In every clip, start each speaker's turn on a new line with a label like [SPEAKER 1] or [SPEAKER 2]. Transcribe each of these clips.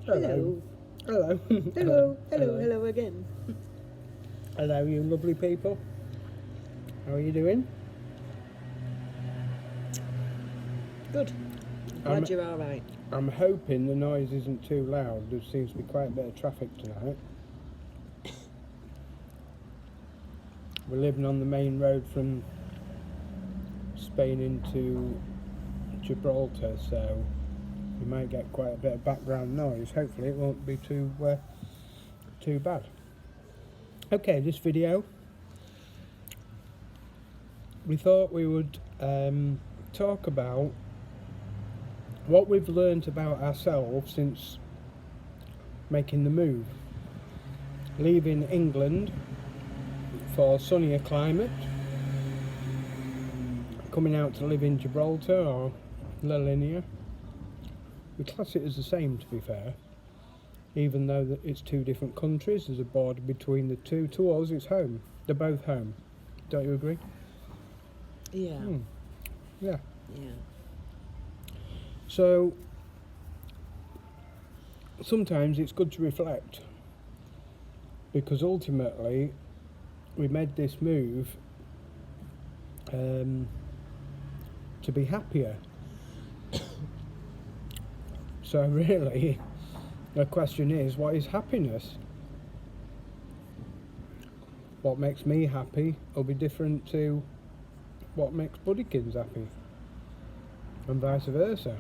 [SPEAKER 1] Hello.
[SPEAKER 2] Hello.
[SPEAKER 1] Hello again.
[SPEAKER 2] Hello, you lovely people. How are you doing?
[SPEAKER 1] Good. Glad you're all right.
[SPEAKER 2] I'm hoping the noise isn't too loud. There seems to be quite a bit of traffic tonight. We're living on the main road from Spain into Gibraltar, so you might get quite a bit of background noise. Hopefully it won't be too bad. Okay, this video, we thought we would talk about what we've learnt about ourselves since making the move. Leaving England for sunnier climate, coming out to live in Gibraltar or La Linea. We class it as the same, to be fair, even though it's two different countries. There's a border between the two. To us it's home. They're both home. Don't you agree?
[SPEAKER 1] Yeah.
[SPEAKER 2] Yeah.
[SPEAKER 1] Yeah.
[SPEAKER 2] So sometimes it's good to reflect, because ultimately we made this move to be happier. So really the question is, what is happiness? What makes me happy will be different to what makes Buddykins happy, and vice versa.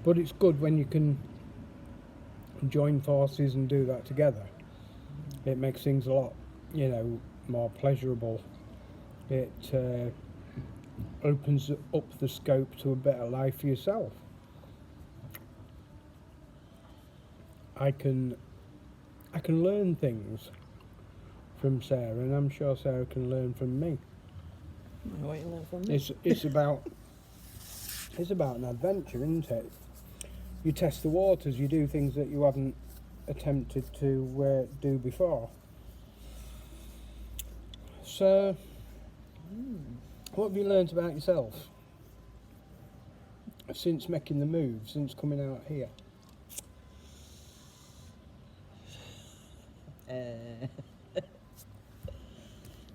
[SPEAKER 2] But it's good when you can join forces and do that together. It makes things a lot, more pleasurable. It opens up the scope to a better life for yourself. I can learn things from Sarah, and I'm sure Sarah can learn from me.
[SPEAKER 1] What you learn from me?
[SPEAKER 2] It's about an adventure, isn't it? You test the waters. You do things that you haven't attempted to do before. So, what have you learnt about yourself since making the move, since coming out here?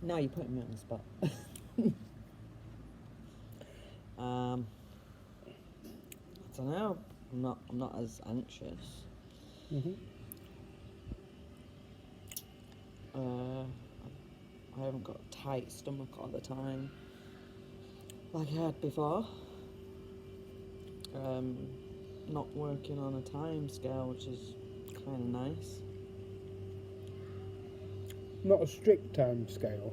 [SPEAKER 1] Now you're putting me on the spot. I don't know. I'm not as anxious. I haven't got a tight stomach all the time like I had before. Not working on a time scale, which is kind of nice.
[SPEAKER 2] Not a strict time scale.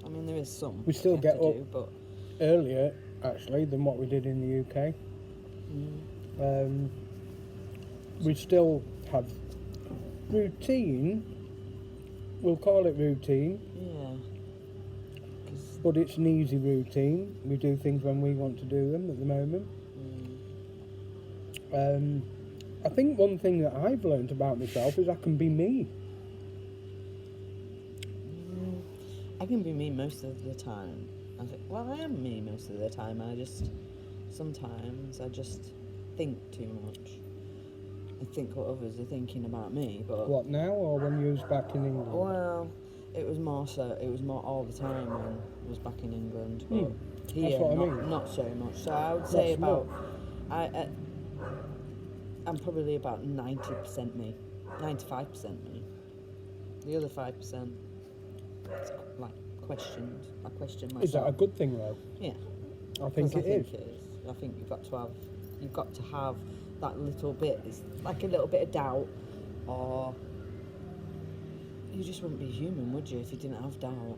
[SPEAKER 1] I mean, there is some.
[SPEAKER 2] We still get up
[SPEAKER 1] but
[SPEAKER 2] earlier, actually, than what we did in the UK. We still have routine. We'll call it routine.
[SPEAKER 1] Yeah.
[SPEAKER 2] But it's an easy routine. We do things when we want to do them at the moment. I think one thing that I've learnt about myself is I can be me.
[SPEAKER 1] I can be me most of the time. I am me most of the time. Sometimes I just think too much. I think what others are thinking about me, but...
[SPEAKER 2] What, now or when you was back in England?
[SPEAKER 1] Well, it was more all the time when I was back in England, but here,
[SPEAKER 2] That's what I mean.
[SPEAKER 1] Not so much. So I would say
[SPEAKER 2] Not
[SPEAKER 1] about... I'm probably about 90% me, 95% me. The other 5%, like, questions. I question myself.
[SPEAKER 2] Is that a good thing, though?
[SPEAKER 1] Yeah.
[SPEAKER 2] I think it is.
[SPEAKER 1] I think you've got to have that little bit. It's like a little bit of doubt, or you just wouldn't be human, would you, if you didn't have doubt?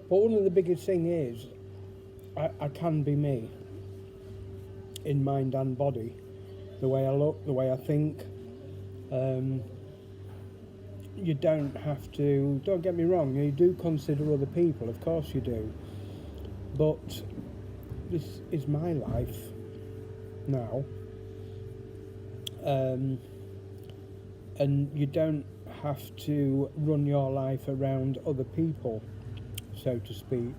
[SPEAKER 2] But one of the biggest things is, I can be me, in mind and body. The way I look, the way I think. You don't have to, don't get me wrong, you do consider other people, of course you do. But this is my life now. And you don't have to run your life around other people, so to speak.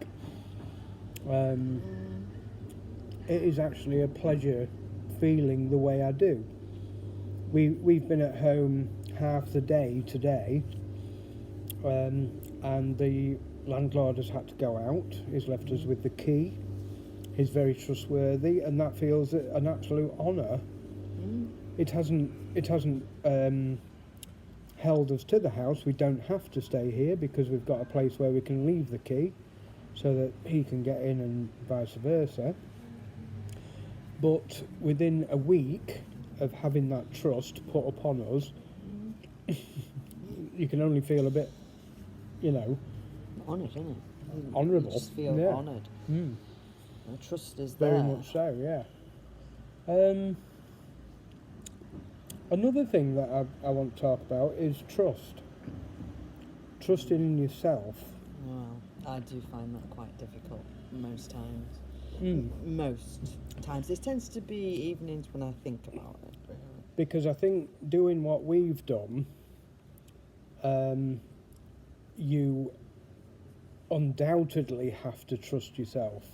[SPEAKER 2] it is actually a pleasure feeling the way I do. We've been at home half the day today, and the landlord has had to go out. He's left us with the key. He's very trustworthy, and that feels an absolute honour. It hasn't held us to the house. We don't have to stay here because we've got a place where we can leave the key so that he can get in and vice versa. But within a week of having that trust put upon us, you can only feel a bit,
[SPEAKER 1] Honoured, isn't it?
[SPEAKER 2] honourable.
[SPEAKER 1] You just feel
[SPEAKER 2] Yeah.
[SPEAKER 1] honoured.
[SPEAKER 2] Mm.
[SPEAKER 1] The trust is
[SPEAKER 2] Very
[SPEAKER 1] there.
[SPEAKER 2] much so, yeah. Another thing that I want to talk about is trust. Trusting in yourself.
[SPEAKER 1] Well, I do find that quite difficult most times.
[SPEAKER 2] Mm.
[SPEAKER 1] Most times. It tends to be evenings when I think about it, really.
[SPEAKER 2] Because I think doing what we've done, you undoubtedly have to trust yourself,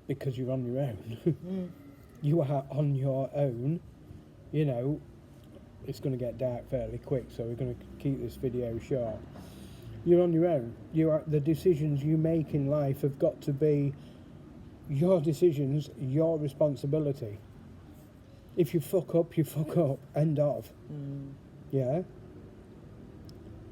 [SPEAKER 2] because you're on your own. You are on your own. It's going to get dark fairly quick, so we're going to keep this video short. You're on your own. The decisions you make in life have got to be your decisions, your responsibility. If you fuck up, you fuck up. End of. Yeah?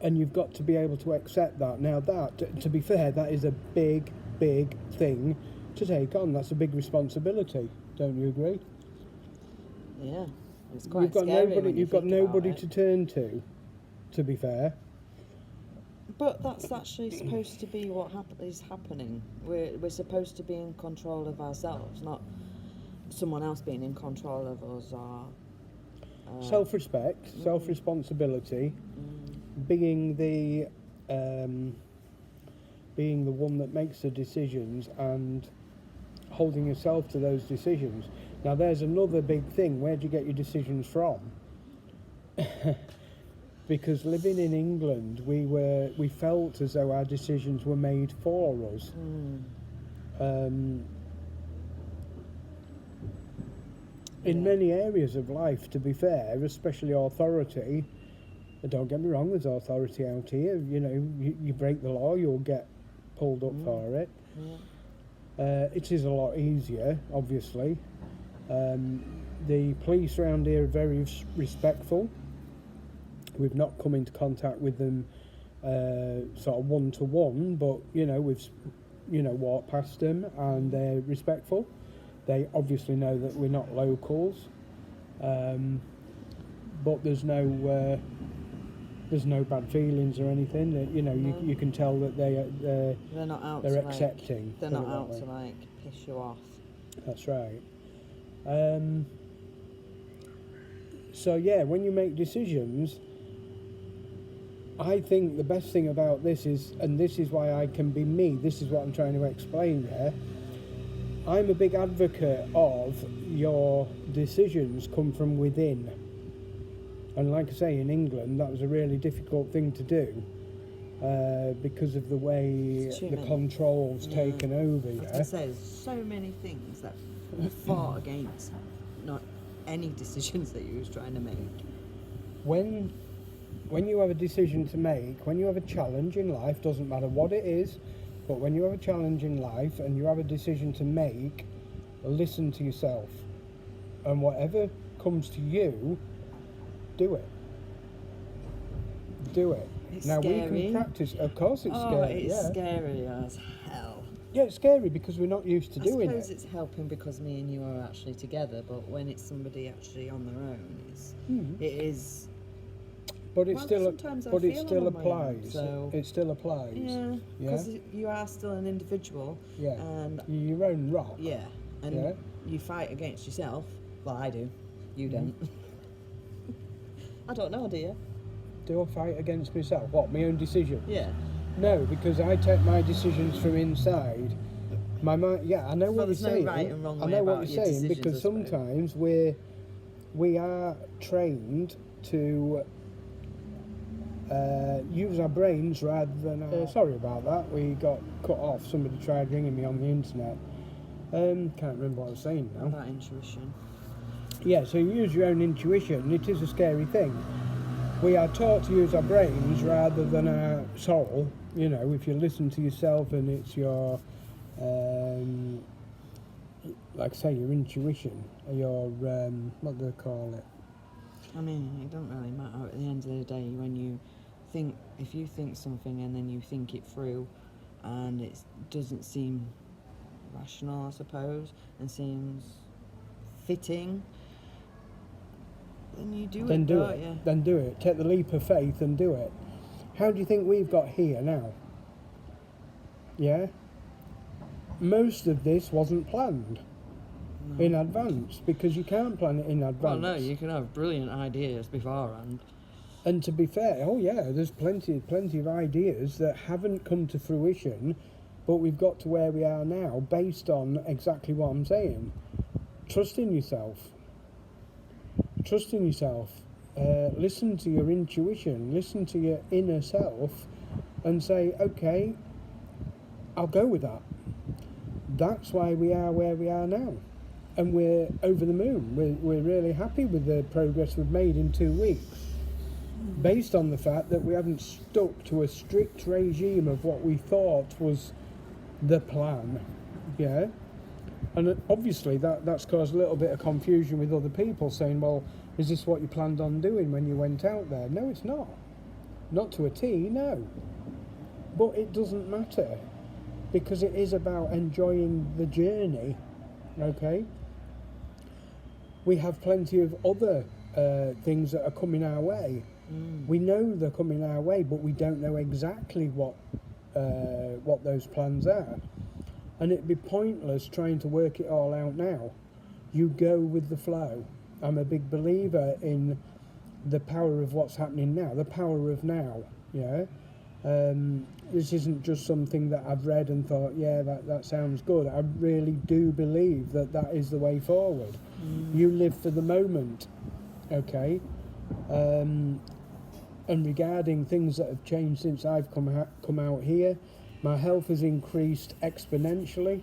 [SPEAKER 2] And you've got to be able to accept that. Now that, to be fair, that is a big, big thing to take on. That's a big responsibility. Don't you agree?
[SPEAKER 1] Yeah. It's quite
[SPEAKER 2] You've got
[SPEAKER 1] scary
[SPEAKER 2] nobody.
[SPEAKER 1] when you
[SPEAKER 2] You've got
[SPEAKER 1] think about
[SPEAKER 2] nobody
[SPEAKER 1] it.
[SPEAKER 2] to turn to. To be fair.
[SPEAKER 1] But that's actually supposed to be what is happening. We're supposed to be in control of ourselves, not someone else being in control of us. Or
[SPEAKER 2] Self-respect, self-responsibility, being the one that makes the decisions and holding yourself to those decisions. Now, there's another big thing. Where do you get your decisions from? Because living in England, we felt as though our decisions were made for us. In many areas of life, to be fair, especially authority. Don't get me wrong, there's authority out here. You break the law, you'll get pulled up for it. It is a lot easier, obviously. The police around here are very respectful. We've not come into contact with them sort of one-to-one, but, we've, walked past them and they're respectful. They obviously know that we're not locals, but there's no bad feelings or anything. That you can tell that they're
[SPEAKER 1] not out.
[SPEAKER 2] They're
[SPEAKER 1] to
[SPEAKER 2] accepting.
[SPEAKER 1] They're
[SPEAKER 2] put
[SPEAKER 1] not
[SPEAKER 2] it that
[SPEAKER 1] out
[SPEAKER 2] way.
[SPEAKER 1] to piss you off.
[SPEAKER 2] That's right. So yeah, when you make decisions, I think the best thing about this is, and this is why I can be me. This is what I'm trying to explain there. I'm a big advocate of your decisions come from within. And like I say, in England, that was a really difficult thing to do because of the way the control's taken over.
[SPEAKER 1] I was going to say, there's so many things that fought against not any decisions that you was trying to make.
[SPEAKER 2] When you have a decision to make, when you have a challenge in life, doesn't matter what it is, but when you have a challenge in life and you have a decision to make, listen to yourself. And whatever comes to you, do it. Do it.
[SPEAKER 1] It's
[SPEAKER 2] now
[SPEAKER 1] scary.
[SPEAKER 2] we can practice. Of course, it's scary.
[SPEAKER 1] It's
[SPEAKER 2] yeah.
[SPEAKER 1] scary as hell.
[SPEAKER 2] Yeah, it's scary because we're not used to doing
[SPEAKER 1] I suppose
[SPEAKER 2] it.
[SPEAKER 1] it's helping because me and you are actually together, but when it's somebody actually on their own, it is.
[SPEAKER 2] But it
[SPEAKER 1] well,
[SPEAKER 2] still,
[SPEAKER 1] sometimes I
[SPEAKER 2] but it
[SPEAKER 1] feel
[SPEAKER 2] still
[SPEAKER 1] I'm on my own,
[SPEAKER 2] applies.
[SPEAKER 1] so-
[SPEAKER 2] It still applies.
[SPEAKER 1] Yeah, because you are still an individual.
[SPEAKER 2] Yeah.
[SPEAKER 1] And
[SPEAKER 2] You're your own rock.
[SPEAKER 1] yeah, and
[SPEAKER 2] Yeah.
[SPEAKER 1] you fight against yourself. Well, I do. You don't. I don't know, do you?
[SPEAKER 2] Do I fight against myself? What, my own decision?
[SPEAKER 1] Yeah.
[SPEAKER 2] No, because I take my decisions from inside. My mind, yeah, I know
[SPEAKER 1] Well,
[SPEAKER 2] what you're
[SPEAKER 1] there's no
[SPEAKER 2] saying.
[SPEAKER 1] right and wrong
[SPEAKER 2] I
[SPEAKER 1] way
[SPEAKER 2] know what
[SPEAKER 1] about
[SPEAKER 2] you're
[SPEAKER 1] your
[SPEAKER 2] saying
[SPEAKER 1] decisions,
[SPEAKER 2] because
[SPEAKER 1] I suppose.
[SPEAKER 2] sometimes we are trained to use our brains rather than. Sorry about that. We got cut off. Somebody tried ringing me on the internet. Can't remember what I was saying now.
[SPEAKER 1] About intuition.
[SPEAKER 2] Yeah, so you use your own intuition. It is a scary thing. We are taught to use our brains rather than our soul. You know, if you listen to yourself and it's your, like I say, your intuition, your, what do they call it?
[SPEAKER 1] I mean, it don't really matter at the end of the day when you think, if you think something and then you think it through and it doesn't seem rational, I suppose, and seems fitting, then you do
[SPEAKER 2] Then
[SPEAKER 1] it,
[SPEAKER 2] do
[SPEAKER 1] don't
[SPEAKER 2] it.
[SPEAKER 1] you?
[SPEAKER 2] Then do it. Take the leap of faith and do it. How do you think we've got here now? Yeah? Most of this wasn't planned
[SPEAKER 1] No.
[SPEAKER 2] in advance, because you can't plan it in advance.
[SPEAKER 1] Well, no, you can have brilliant ideas beforehand.
[SPEAKER 2] And to be fair, oh yeah, there's plenty of ideas that haven't come to fruition, but we've got to where we are now based on exactly what I'm saying. Trust in yourself. Trust in yourself. Listen to your intuition. Listen to your inner self and say, okay, I'll go with that. That's why we are where we are now. And we're over the moon. We're really happy with the progress we've made in 2 weeks. Based on the fact that we haven't stuck to a strict regime of what we thought was the plan. Yeah? And obviously that's caused a little bit of confusion with other people saying, well, is this what you planned on doing when you went out there? No, it's not. Not to a T, no. But it doesn't matter, because it is about enjoying the journey, okay? We have plenty of other things that are coming our way. We know they're coming our way, but we don't know exactly what those plans are. And it'd be pointless trying to work it all out now. You go with the flow. I'm a big believer in the power of what's happening now, the power of now, yeah? This isn't just something that I've read and thought, yeah, that sounds good. I really do believe that is the way forward. You live for the moment, okay? And regarding things that have changed since I've come out here, my health has increased exponentially.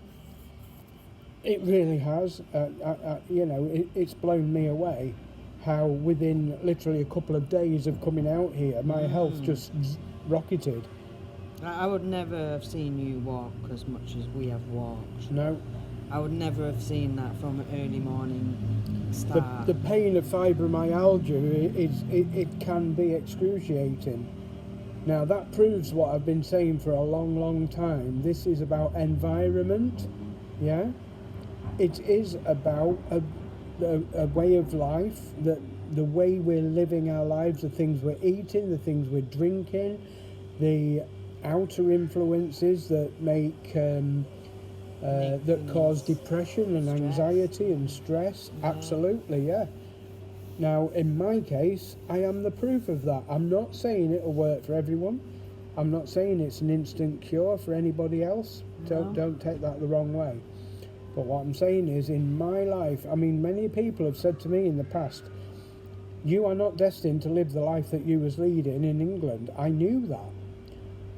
[SPEAKER 2] It really has. You know, it's blown me away how within literally a couple of days of coming out here, my health just rocketed.
[SPEAKER 1] I would never have seen you walk as much as we have walked.
[SPEAKER 2] No.
[SPEAKER 1] I would never have seen that from an early morning start.
[SPEAKER 2] The pain of fibromyalgia it can be excruciating. Now that proves what I've been saying for a long time. This is about environment, yeah? It is about a way of life, that the way we're living our lives, the things we're eating, the things we're drinking, the outer influences that make that cause depression and anxiety and stress. Yeah. Absolutely, yeah. Now, in my case, I am the proof of that. I'm not saying it'll work for everyone. I'm not saying it's an instant cure for anybody else.
[SPEAKER 1] No.
[SPEAKER 2] Don't take that the wrong way. But what I'm saying is, in my life, I mean, many people have said to me in the past, you are not destined to live the life that you was leading in England. I knew that.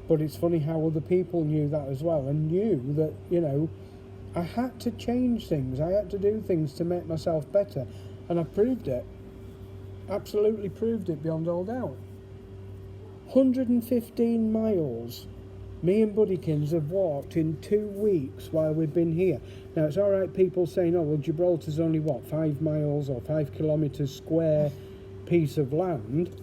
[SPEAKER 2] But it's funny how other people knew that as well, and knew that, you know, I had to change things. I had to do things to make myself better. And I've proved it. Absolutely proved it beyond all doubt. 115 miles me and Buddykins have walked in 2 weeks while we've been here. Now, it's all right people saying, oh, well, Gibraltar's only, 5 miles or 5 kilometres square piece of land.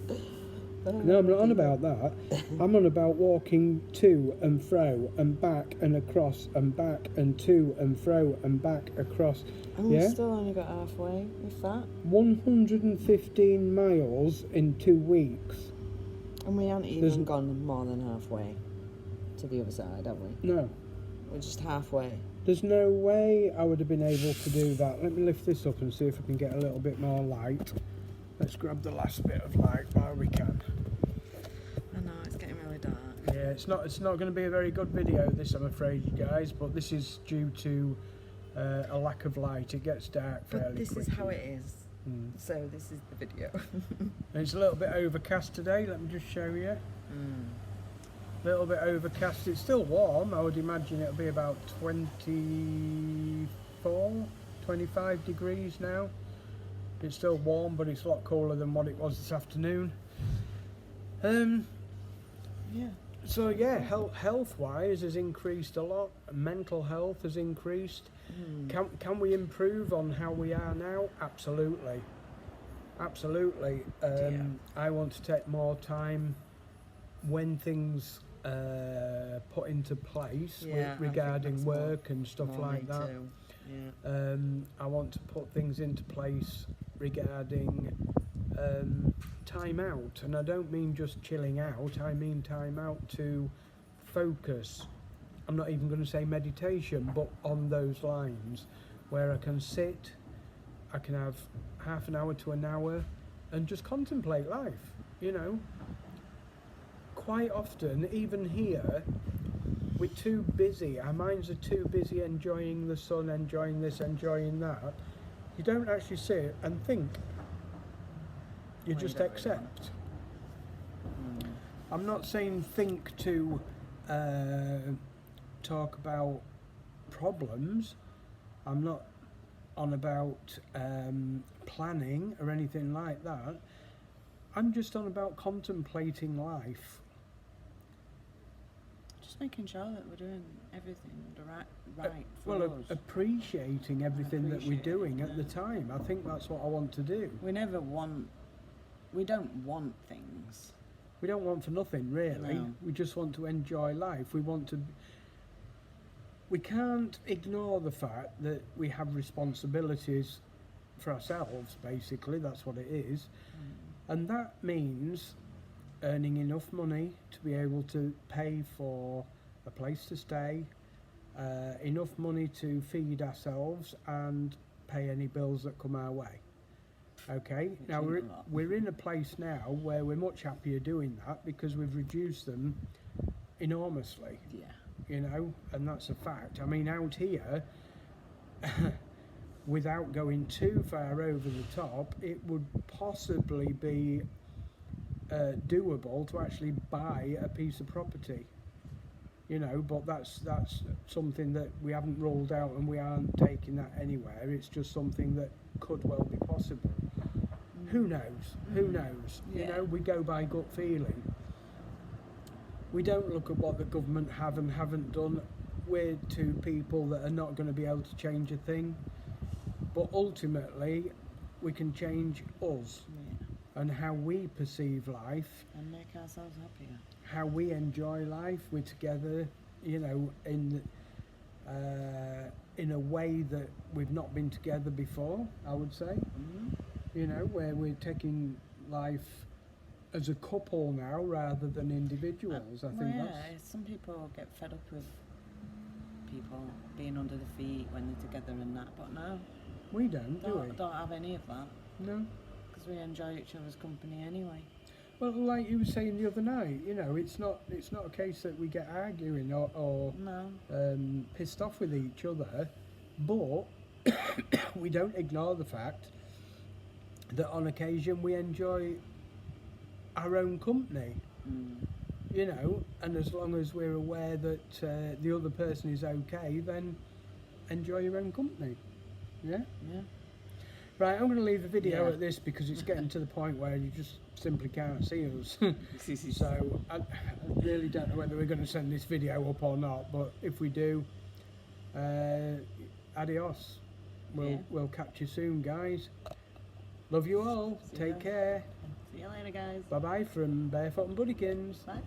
[SPEAKER 2] No, I'm not on about that. I'm on about walking to and fro and back and across and back and to and fro and back across.
[SPEAKER 1] And we still only got halfway with that.
[SPEAKER 2] 115 miles in 2 weeks.
[SPEAKER 1] And we haven't even gone more than halfway to the other side, have we?
[SPEAKER 2] No.
[SPEAKER 1] We're just halfway.
[SPEAKER 2] There's no way I would have been able to do that. Let me lift this up and see if I can get a little bit more light. Let's grab the last bit of light while we can.
[SPEAKER 1] I know, it's getting really dark.
[SPEAKER 2] Yeah, it's not going to be a very good video, this, I'm afraid, you guys, but this is due to a lack of light. It gets dark fairly quickly.
[SPEAKER 1] But this is how it is. So this is the video.
[SPEAKER 2] And it's a little bit overcast today, let me just show you. little bit overcast. It's still warm. I would imagine it'll be about 24, 25 degrees now. It's still warm, but it's a lot cooler than what it was this afternoon.
[SPEAKER 1] Yeah.
[SPEAKER 2] So yeah, health-wise has increased a lot. Mental health has increased. Can we improve on how we are now? Absolutely, absolutely. I want to take more time when things put into place regarding work and stuff like that.
[SPEAKER 1] Too. Yeah.
[SPEAKER 2] I want to put things into place regarding time out, and I don't mean just chilling out, I mean time out to focus. I'm not even going to say meditation, but on those lines, where I can sit, I can have half an hour to an hour and just contemplate life, you know. Quite often, even here, we're too busy, our minds are too busy enjoying the sun, enjoying this, enjoying that. You don't actually sit and think. You
[SPEAKER 1] Well, you
[SPEAKER 2] just
[SPEAKER 1] don't really
[SPEAKER 2] accept. I'm not saying think to talk about problems. I'm not on about planning or anything like that. I'm just on about contemplating life.
[SPEAKER 1] Just making sure that we're doing everything right for
[SPEAKER 2] Well,
[SPEAKER 1] us.
[SPEAKER 2] appreciating everything that we're doing at the time. I think that's what I want to do.
[SPEAKER 1] We don't want things.
[SPEAKER 2] We don't want for nothing, really.
[SPEAKER 1] No.
[SPEAKER 2] We just want to enjoy life. We can't ignore the fact that we have responsibilities for ourselves, basically. That's what it is. And that means earning enough money to be able to pay for a place to stay, enough money to feed ourselves and pay any bills that come our way. Okay,
[SPEAKER 1] Which
[SPEAKER 2] now
[SPEAKER 1] isn't a lot.
[SPEAKER 2] we're in a place now where we're much happier doing that because we've reduced them enormously,
[SPEAKER 1] Yeah.
[SPEAKER 2] you know, and that's a fact. I mean, out here, without going too far over the top, it would possibly be doable to actually buy a piece of property, you know, but that's something that we haven't ruled out and we aren't taking that anywhere. It's just something that could well be possible. Who knows? Who knows? You
[SPEAKER 1] Yeah.
[SPEAKER 2] know, we go by gut feeling. We don't look at what the government have and haven't done. We're two people that are not going to be able to change a thing. But ultimately, we can change us
[SPEAKER 1] Yeah.
[SPEAKER 2] and how we perceive life,
[SPEAKER 1] And make ourselves happier.
[SPEAKER 2] how we enjoy life. We're together, you know, in a way that we've not been together before, I would say. You know, where we're taking life as a couple now rather than individuals. I think that's...
[SPEAKER 1] Some people get fed up with people being under the feet when they're together and that, but no,
[SPEAKER 2] We don't, do we?
[SPEAKER 1] don't have any of that,
[SPEAKER 2] No.
[SPEAKER 1] because we enjoy each other's company anyway.
[SPEAKER 2] Well, like you were saying the other night, you know, it's not a case that we get arguing or
[SPEAKER 1] No.
[SPEAKER 2] pissed off with each other, but we don't ignore the fact that on occasion we enjoy our own company, you know, and as long as we're aware that the other person is okay, then enjoy your own company. Yeah?
[SPEAKER 1] Yeah.
[SPEAKER 2] Right, I'm going to leave the video
[SPEAKER 1] Yeah.
[SPEAKER 2] at this because it's getting to the point where you just simply can't see us. So I really don't know whether we're going to send this video up or not, but if we do, adios. We'll catch you soon, guys. Love you all.
[SPEAKER 1] See you
[SPEAKER 2] Take
[SPEAKER 1] guys.
[SPEAKER 2] care.
[SPEAKER 1] See you later, guys.
[SPEAKER 2] Bye bye from Barefoot and Buddykins.
[SPEAKER 1] Bye.